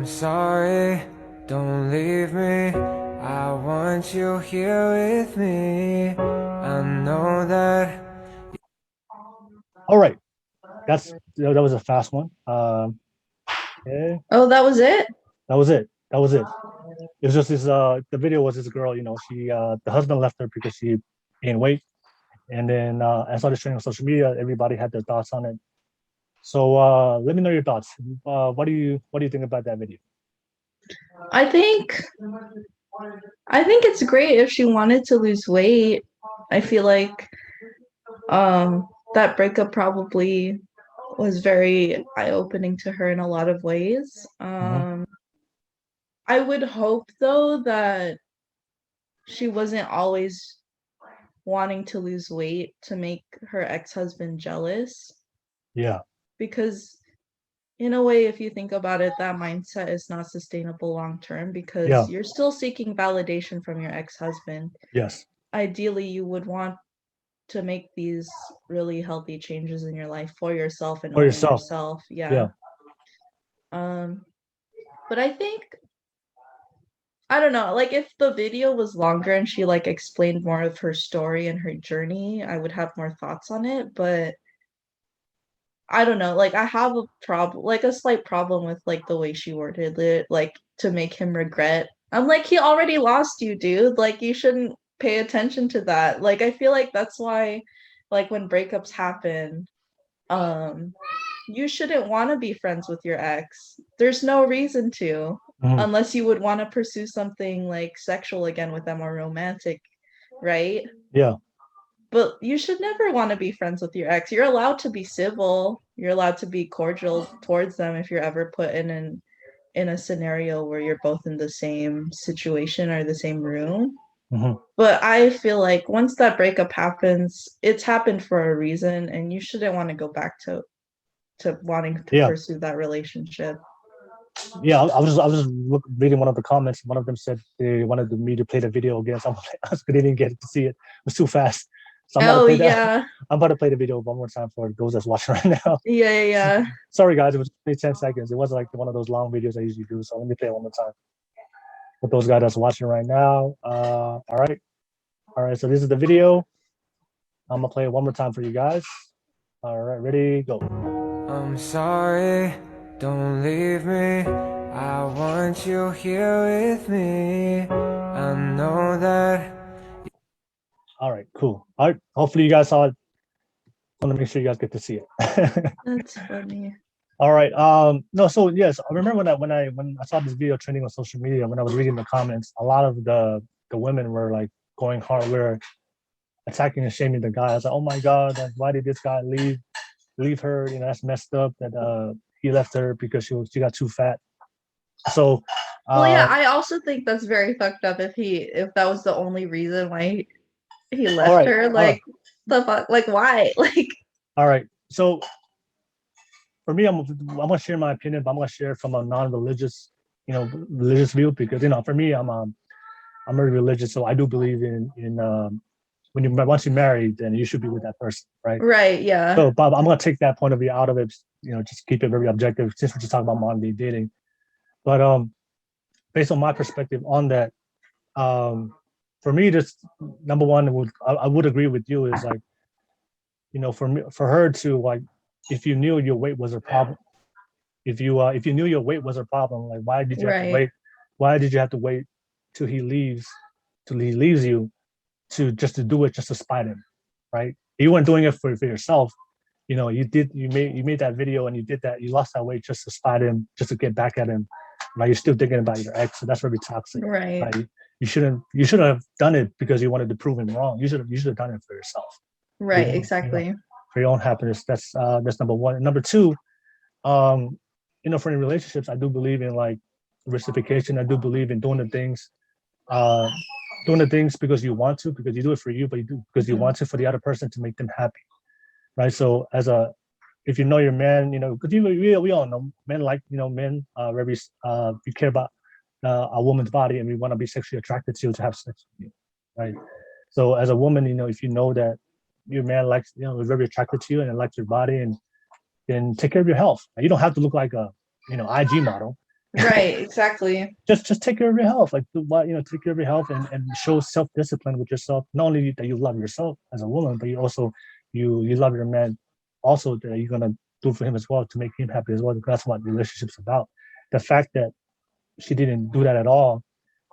I'm sorry, don't leave me. I want you here with me. I know that. All right, that was a fast one. Okay, Oh, that was it? that was it. That was it. It was just this. The video was this girl. She the husband left her because she gained weight, and then I started sharing on social media. Everybody had their thoughts on it. So let me know your thoughts. What do you think about that video? I think I think it's great if she wanted to lose weight. I feel like that breakup probably was very eye-opening to her in a lot of ways. Mm-hmm. I would hope though that she wasn't always wanting to lose weight to make her ex-husband jealous, Yeah. because in a way, if you think about it, that mindset is not sustainable long term, because Yeah. you're still seeking validation from your ex-husband. Yes. Ideally, you would want to make these really healthy changes in your life for yourself and For owning yourself. yourself. Yeah. Yeah. But I think, I don't know, like if the video was longer and she like explained more of her story and her journey, I would have more thoughts on it. But I don't know, like I have a problem, like a slight problem with like the way she worded it, like to make him regret. I'm like, he already lost you, dude. Like you shouldn't pay attention to that. Like I feel like that's why, like when breakups happen, um, you shouldn't want to be friends with your ex. There's no reason to, Mhm. unless you would want to pursue something like sexual again with them or romantic, right? Yeah. But you should never want to be friends with your ex. You're allowed to be civil. You're allowed to be cordial towards them if you're ever put in a scenario where you're both in the same situation or the same room. Hmm. But I feel like once that breakup happens, it's happened for a reason, and you shouldn't want to go back to wanting to Yeah. pursue that relationship. Yeah. I was just reading one of the comments. One of them said they wanted me to play the video again. So I didn't get to see it. It was too fast. So I'm about to Oh play that. yeah. I'm about to play the video one more time for those that's watching right now. Yeah, yeah, yeah. Sorry guys, it was only 10 seconds. It wasn't like one of those long videos I usually do. So let me play it one more time with those guys that's watching right now. All right. All right. So this is the video. I'm gonna play it one more time for you guys. All right, ready, go. I'm sorry, don't leave me. I want you here with me. I know that. All right, cool. All right, hopefully you guys saw it. I want to make sure you guys get to see it. That's funny. All right. No, so yes, I remember when I saw this video trending on social media, when I was reading the comments, a lot of the women were like going hard, were attacking and shaming the guy. I was like, oh my God, like, why did this guy leave her? That's messed up that he left her because she got too fat. So Well, yeah, uh I also think that's very fucked up if that was the only reason why he all left right, her. all right, Like the fuck, like why? Like all right. So for me, I'm gonna share my opinion, but I'm gonna share it from a non-religious, religious view because for me, I'm very religious, so I do believe in when you once you marry, then you should be with that person, right? right, yeah. So, Bob, I'm gonna take that point of view out of it, just keep it very objective since we're just talking about modern day dating. But based on my perspective on that, for me, just number one, I would agree with you is like, for me, for her to like, if you knew your weight was a problem, if you knew your weight was a problem, like why did you have to Right. wait? Why did you have to wait till he leaves, till he leaves you, to do it just to spite him, right? You weren't doing it for yourself. You made that video and you did that. You lost that weight just to spite him, just to get back at him, right? You're still thinking about your ex, so that's very toxic, Right. right? You shouldn't have done it because you wanted to prove him wrong. You should have done it for yourself, Right, exactly. for your own happiness. That's number one. And number two, um, for in relationships, I do believe in like reciprocation. I do believe in uh, doing the things because you want to, because you do it for you, but you do because you want to for the other person to make them happy, right? So if you know your man, because we all know men like, men very we care about a woman's body and we want to be sexually attracted to have sex with you, right? So as a woman, if you know that your man likes, is very attracted to you and likes your body, and then take care of your health. You don't have to look like a, IG model. Right, exactly. Just take care of your health. Like take care of your health and show self-discipline with yourself. Not only that you love yourself as a woman, but you also you love your man also that you're gonna do for him as well to make him happy as well. Because that's what relationships about. The fact that she didn't do that at all,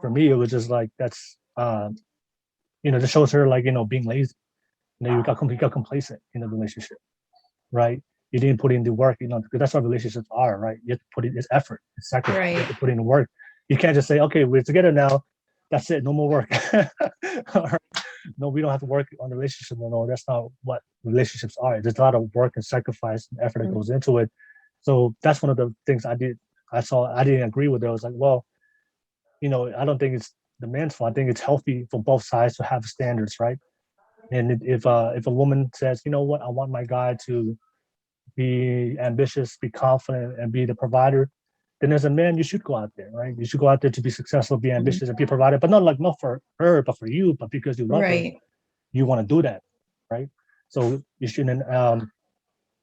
for me, it was just like that's just shows her like being lazy. You got complacent in the relationship, right? You didn't put in the work, because that's what relationships are, right? You have to put in this effort, it's sacrifice. You have to Right. put in the work. You can't just say, okay, we're together now. That's it, no more work. All right. No, we don't have to work on the relationship. No, that's not what relationships are. There's a lot of work and sacrifice and effort that Mm. goes into it. So that's one of the things I did. I saw. I didn't agree with it. I was like, well, I don't think it's the man's fault. I think it's healthy for both sides to have standards, right? And if a woman says, you know what, I want my guy to be ambitious, be confident, and be the provider, then as a man, you should go out there, right? You should go out there to be successful, be ambitious, and be a provider, but not for her, but for you, but because you love her, Right. you want to do that, right? So you shouldn't.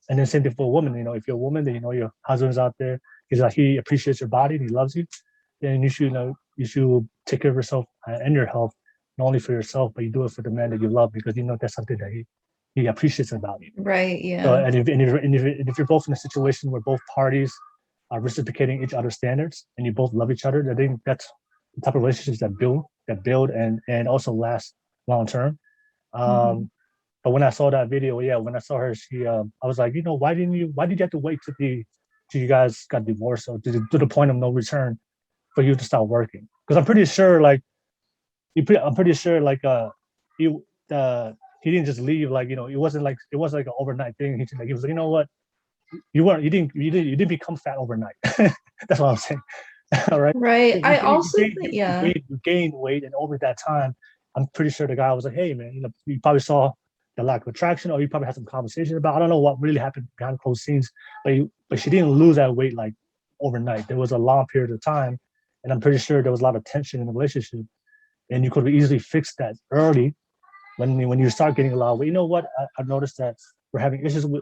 And then same thing for a woman. If you're a woman, then your husband's out there. He appreciates your body and he loves you. Then you should take care of yourself and your health, not only for yourself, but you do it for the man that you love because that's something that he appreciates about you. Right. So, Yeah. if you're both in a situation where both parties are reciprocating each other's standards and you both love each other, I think that's the type of relationships that build and also last long term. Hmm. But when I saw that video, yeah, when I saw her, I was like, why did you have to wait till you guys got divorced or to the point of no return for you to start working? Because I'm pretty sure, like, I'm pretty sure, like, he, he didn't just leave, like, it wasn't like an overnight thing. He was like, you know what, you didn't become fat overnight. That's what I'm saying. All right. Right. I also think, You yeah. gained weight, and over that time, I'm pretty sure the guy was like, "Hey, man, you probably saw the lack of attraction, or you probably had some conversation about. I don't know what really happened behind closed scenes, but she didn't lose that weight like overnight. There was a long period of time, and I'm pretty sure there was a lot of tension in the relationship, and you could have easily fixed that early when you start getting a lot of weight. You know what? I've noticed that we're having issues in our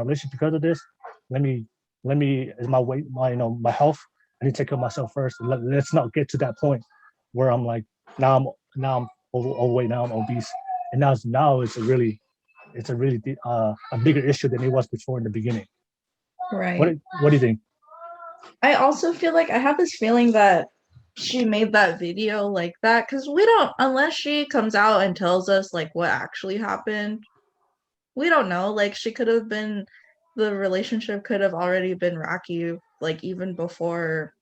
relationship because of this. Let me is my weight, my health. I need to take care of myself first. Let's not get to that point where I'm like now I'm overweight, now I'm obese, and now it's a really a bigger issue than it was before in the beginning. What Right. what do you think? I also feel like I have this feeling that she made that video like that because we don't, unless she comes out and tells us like what actually happened, we don't know. Like she could have been, the relationship could have already been rocky, like even before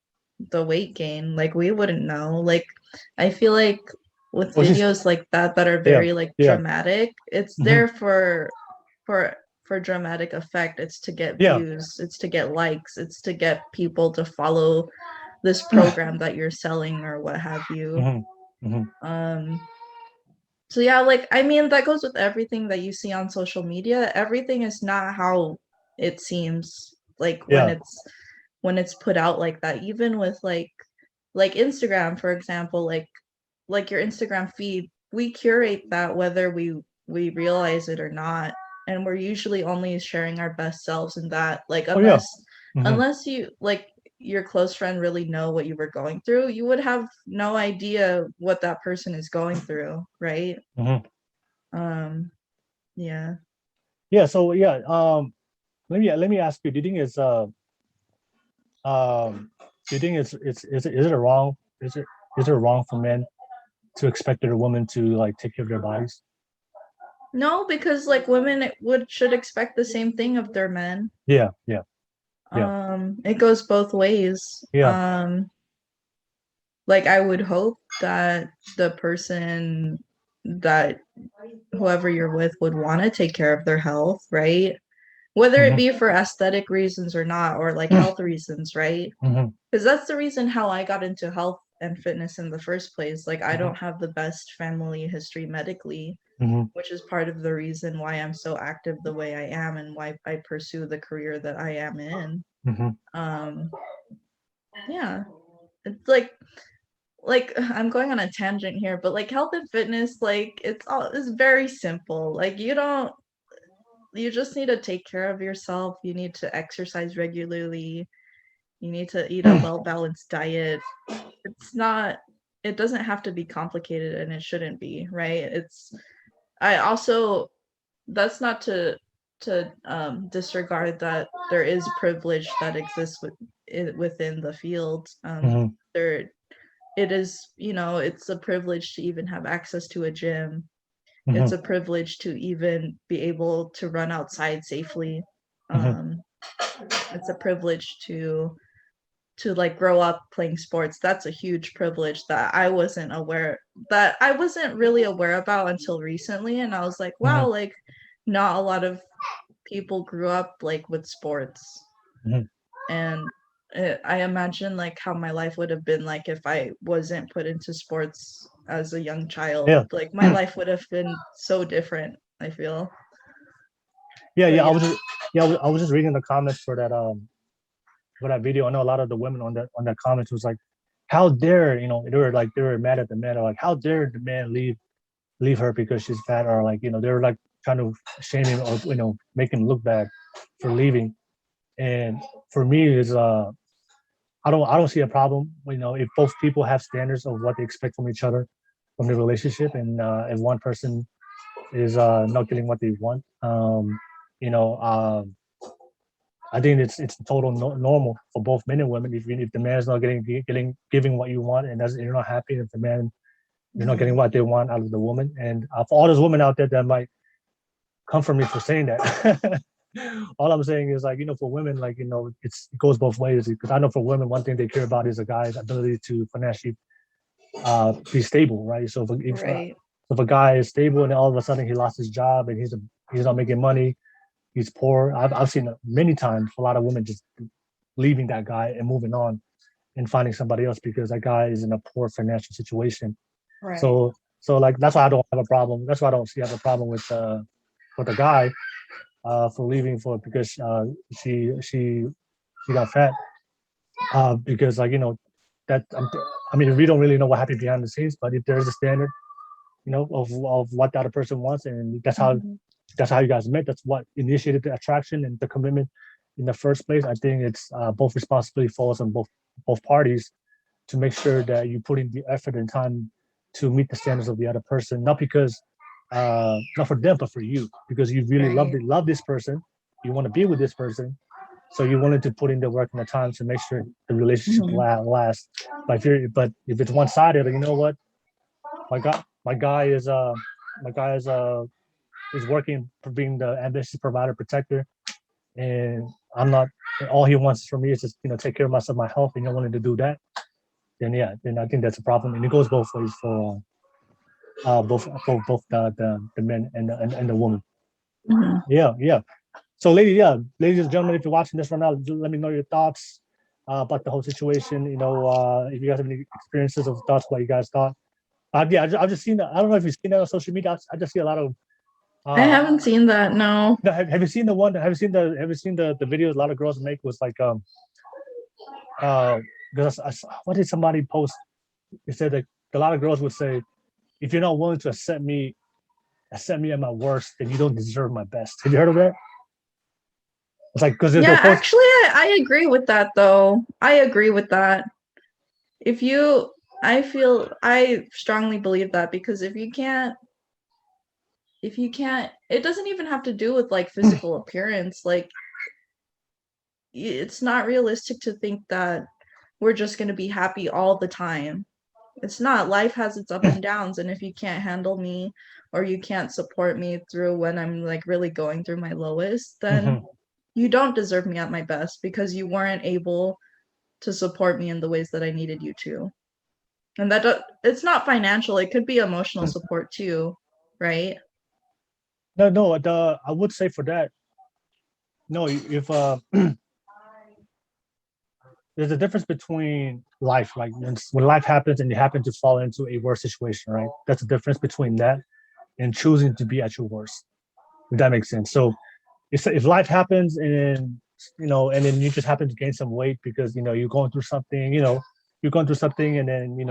the weight gain. Like we wouldn't know. Like I feel like with Well, she's videos like that are yeah very like yeah dramatic, it's hmm there for for dramatic effect. It's to get yeah views, it's to get likes, it's to get people to follow this program that you're selling or what have you. hmm hmm Um so yeah, like I mean that goes with everything that you see on social media. Everything is not how it seems like yeah when it's put out like that. Even with like Instagram, for example, like your Instagram feed, we curate that whether we realize it or not. And we're usually only sharing our best selves in that. Like oh yeah hmm unless you like your close friend really know what you were going through, you would have no idea what that person is going through, right? hmm Um yeah. yeah. So yeah, let me ask you. Do you think is it a wrong is it wrong for men to expect their woman to like take care of their bodies? No, because like women would should expect the same thing of their men. Yeah, yeah, yeah, It goes both ways. yeah. Like I would hope that the person that whoever you're with would want to take care of their health, right? Whether it hmm be for aesthetic reasons or not, or like health reasons, right? hmm Because that's the reason how I got into health and fitness in the first place. Like I hmm don't have the best family history medically, hmm which is part of the reason why I'm so active the way I am and why I pursue the career that I am in. hmm Um, yeah, it's like I'm going on a tangent here, but like health and fitness, like it's very simple. Like you just need to take care of yourself. You need to exercise regularly. You need to eat a well-balanced diet. It doesn't have to be complicated, and it shouldn't be, right? That's not to disregard that there is privilege that exists within the field. There it is, it's a privilege to even have access to a gym. It's a privilege to even be able to run outside safely. It's a privilege to like grow up playing sports. That's a huge privilege that I wasn't really aware about until recently. And I was like, wow, like not a lot of people grew up like with sports. And I imagine like how my life would have been like if I wasn't put into sports as a young child. Like my life would have been so different, I feel. I was just reading the comments for that video. I know a lot of the women on that comments was like, how dare, they were mad at the man, or like, how dare the man leave her because she's fat, or like, they were like trying to shame him, or make him look bad for leaving. And for me, is I don't see a problem, if both people have standards of what they expect from each other from the relationship, and if one person is not getting what they want, I think it's total normal for both men and women. If the man's not giving what you want, and you're not happy, if the man you're not getting what they want out of the woman, and for all those women out there that might come for me for saying that, all I'm saying is like, for women, like, it goes both ways, because I know for women, one thing they care about is a guy's ability to financially be stable, right? So if a guy is stable and all of a sudden he lost his job and he's not making money, he's poor. I've seen many times a lot of women just leaving that guy and moving on and finding somebody else because that guy is in a poor financial situation. Right. So like, that's why I don't have a problem. That's why I don't have a problem with the guy for leaving because she got fat. Because like, that we don't really know what happened behind the scenes, but if there's a standard, of what the other person wants, and that's how you guys met. That's what initiated the attraction and the commitment in the first place. I think it's both responsibility falls on both parties to make sure that you put in the effort and time to meet the standards of the other person, not for them, but for you, because you really love this person, you want to be with this person, so you wanted to put in the work and the time to make sure the relationship lasts. But if it's one-sided, you know what, my guy is working for being the ambitious provider, protector, and I'm not. All he wants from me is just take care of myself, my health, and you don't want to do that. Then I think that's a problem, and it goes both ways for both the men and the woman. Yeah. So, ladies and gentlemen, if you're watching this right now, let me know your thoughts about the whole situation. If you guys have any experiences or thoughts, what you guys thought. I've just seen that. I don't know if you've seen that on social media. I just see a lot of. I haven't seen that. No. Have you seen the one? Have you seen the videos a lot of girls make? Was like because what did somebody post? It said that a lot of girls would say, if you're not willing to accept me at my worst, then you don't deserve my best. Have you heard of that? It's like, because actually, I agree with that, though. I agree with that. I strongly believe that, because if you can't, it doesn't even have to do with like physical appearance. Like, it's not realistic to think that we're just going to be happy all the time. It's not. Life has its ups and downs, and if you can't handle me, or you can't support me through when I'm like really going through my lowest, then you don't deserve me at my best, because you weren't able to support me in the ways that I needed you to. And it's not financial. It could be emotional support too, right? No. I would say for that, no. If there's a difference between life, like when life happens and you happen to fall into a worse situation, right? That's the difference between that and choosing to be at your worst. If that makes sense. So if life happens and and then you just happen to gain some weight because you're going through something, and then you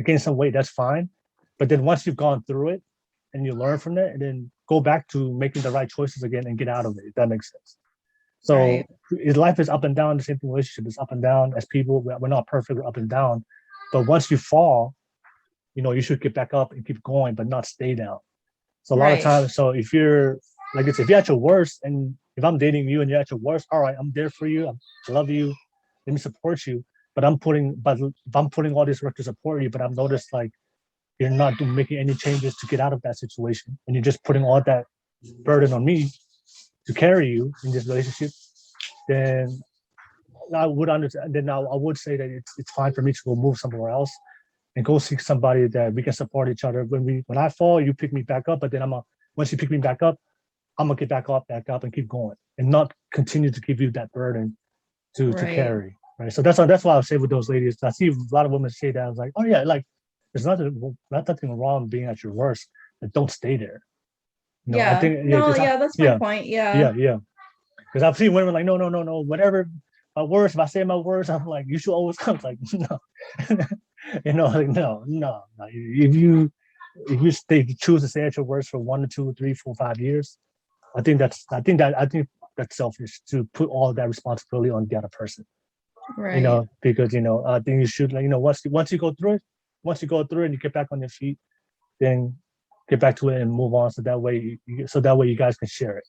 gain some weight, that's fine. But then once you've gone through it and you learn from it, and then go back to making the right choices again and get out of it, if that makes sense. So Right. life is up and down. The same thing, relationship is up and down. As people, we're not perfect. We're up and down. But once you fall, you should get back up and keep going, but not stay down. So a lot of Right. times, so if you're like this, if you're at your worst, and if I'm dating you and you're at your worst, all right, I'm there for you. I love you. Let me support you. But if I'm putting all this work to support you, but I've noticed like you're not making any changes to get out of that situation, and you're just putting all that burden on me to carry you in this relationship, then I would understand. Then I would say that it's fine for me to go move somewhere else and go seek somebody that we can support each other. When I fall, you pick me back up. But then once you pick me back up, I'm gonna get back up, and keep going, and not continue to give you that burden to Right. carry. Right. So that's why I say with those ladies. I see a lot of women say that. I was like, oh yeah, like there's nothing wrong being at your worst, but don't stay there. I Yeah. think No, yeah, that's my yeah, point. Yeah. yeah. Because I've seen women like, no, no, no, no, whatever. My worst, if I say my worst, I'm like, you should always come. Like, no, like no. If you choose to stay at your worst for 1 2 3 4 5 years, I think that's selfish to put all that responsibility on the other person. Right. Because I think you should, like, once you go through it, and you get back on your feet, then get back to it and move on. So that way you guys can share it.